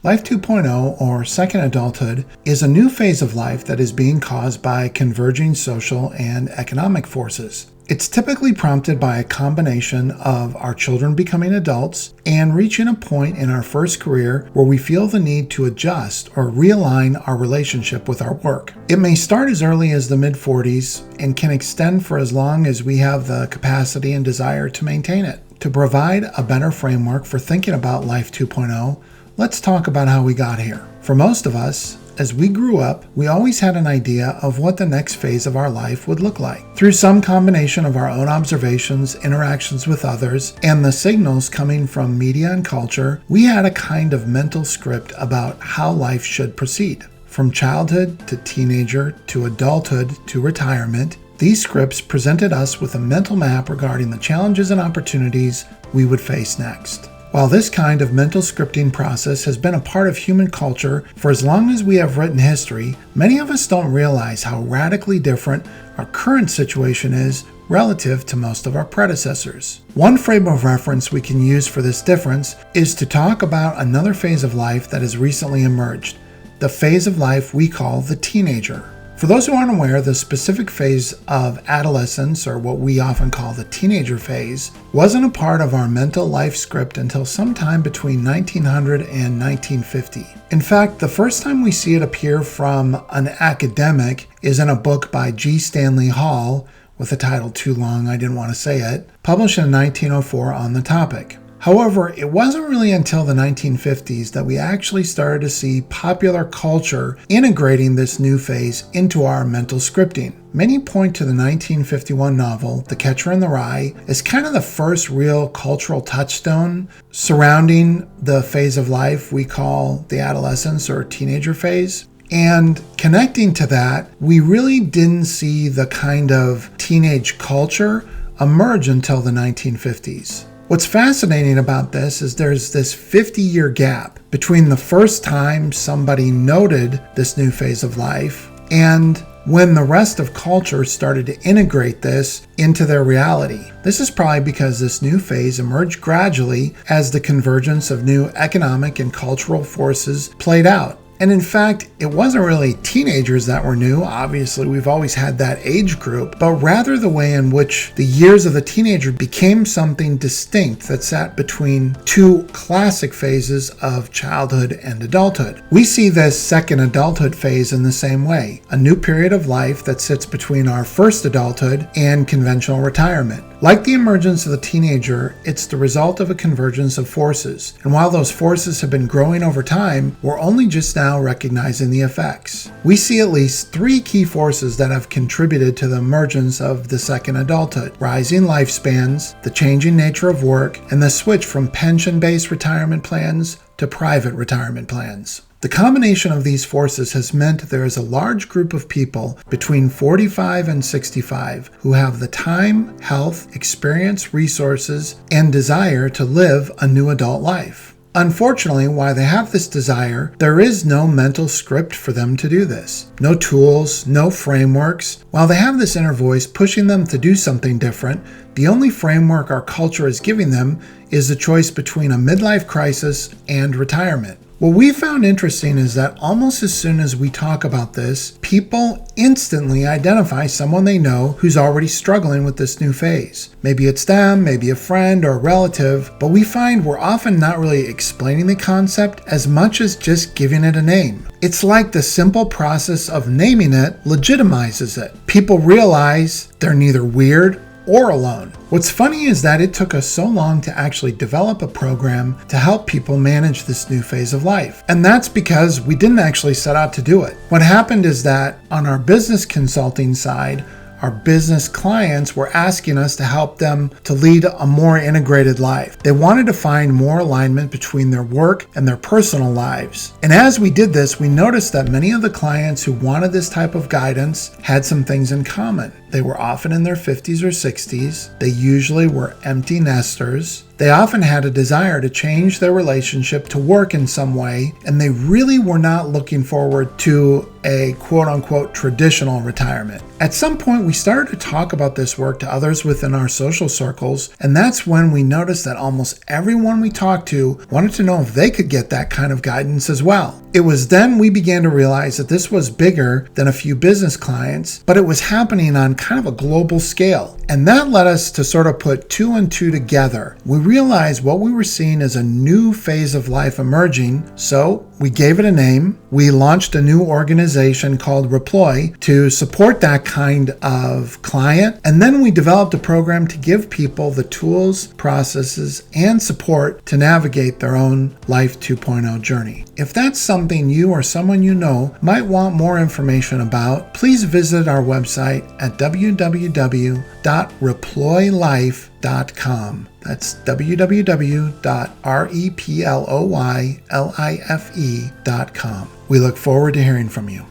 Life 2.0, or Second Adulthood, is a new phase of life that is being caused by converging social and economic forces. It's typically prompted by a combination of our children becoming adults and reaching a point in our first career where we feel the need to adjust or realign our relationship with our work. It may start as early as the mid-40s and can extend for as long as we have the capacity and desire to maintain it. To provide a better framework for thinking about Life 2.0, let's talk about how we got here. For most of us, as we grew up, we always had an idea of what the next phase of our life would look like. Through some combination of our own observations, interactions with others, and the signals coming from media and culture, we had a kind of mental script about how life should proceed. From childhood to teenager to adulthood to retirement, these scripts presented us with a mental map regarding the challenges and opportunities we would face next. While this kind of mental scripting process has been a part of human culture for as long as we have written history, many of us don't realize how radically different our current situation is relative to most of our predecessors. One frame of reference we can use for this difference is to talk about another phase of life that has recently emerged, the phase of life we call the teenager. For those who aren't aware, the specific phase of adolescence, or what we often call the teenager phase, wasn't a part of our mental life script until sometime between 1900 and 1950. In fact, the first time we see it appear from an academic is in a book by G. Stanley Hall, with a title too long I didn't want to say it, published in 1904 on the topic. However, it wasn't really until the 1950s that we actually started to see popular culture integrating this new phase into our mental scripting. Many point to the 1951 novel, The Catcher in the Rye, as kind of the first real cultural touchstone surrounding the phase of life we call the adolescence or teenager phase. And connecting to that, we really didn't see the kind of teenage culture emerge until the 1950s. What's fascinating about this is there's this 50-year gap between the first time somebody noted this new phase of life and when the rest of culture started to integrate this into their reality. This is probably because this new phase emerged gradually as the convergence of new economic and cultural forces played out. And in fact, it wasn't really teenagers that were new. Obviously, we've always had that age group, but rather the way in which the years of the teenager became something distinct that sat between two classic phases of childhood and adulthood. We see this second adulthood phase in the same way, a new period of life that sits between our first adulthood and conventional retirement. Like the emergence of the teenager, it's the result of a convergence of forces. And while those forces have been growing over time, we're only just now recognizing the effects. We see at least three key forces that have contributed to the emergence of the second adulthood: rising lifespans, the changing nature of work, and the switch from pension-based retirement plans to private retirement plans. The combination of these forces has meant there is a large group of people between 45 and 65 who have the time, health, experience, resources, and desire to live a new adult life. Unfortunately, while they have this desire, there is no mental script for them to do this. No tools, no frameworks. While they have this inner voice pushing them to do something different, the only framework our culture is giving them is the choice between a midlife crisis and retirement. What we found interesting is that almost as soon as we talk about this, people instantly identify someone they know who's already struggling with this new phase. Maybe it's them, maybe a friend or a relative, but we find we're often not really explaining the concept as much as just giving it a name. It's like the simple process of naming it legitimizes it. People realize they're neither weird or alone. What's funny is that it took us so long to actually develop a program to help people manage this new phase of life. And that's because we didn't actually set out to do it. What happened is that on our business consulting side, our business clients were asking us to help them to lead a more integrated life. They wanted to find more alignment between their work and their personal lives. And as we did this, we noticed that many of the clients who wanted this type of guidance had some things in common. They were often in their 50s or 60s. They usually were empty nesters. They often had a desire to change their relationship to work in some way, and they really were not looking forward to a quote-unquote traditional retirement. At some point, we started to talk about this work to others within our social circles, and that's when we noticed that almost everyone we talked to wanted to know if they could get that kind of guidance as well. It was then we began to realize that this was bigger than a few business clients, but it was happening on kind of a global scale. And that led us to sort of put two and two together. We realized what we were seeing as a new phase of life emerging, so we gave it a name. We launched a new organization called Reploy to support that kind of client. And then we developed a program to give people the tools, processes, and support to navigate their own Life 2.0 journey. If that's something you or someone you know might want more information about, please visit our website at www.reploylife.com. That's www.reploylife.com. We look forward to hearing from you.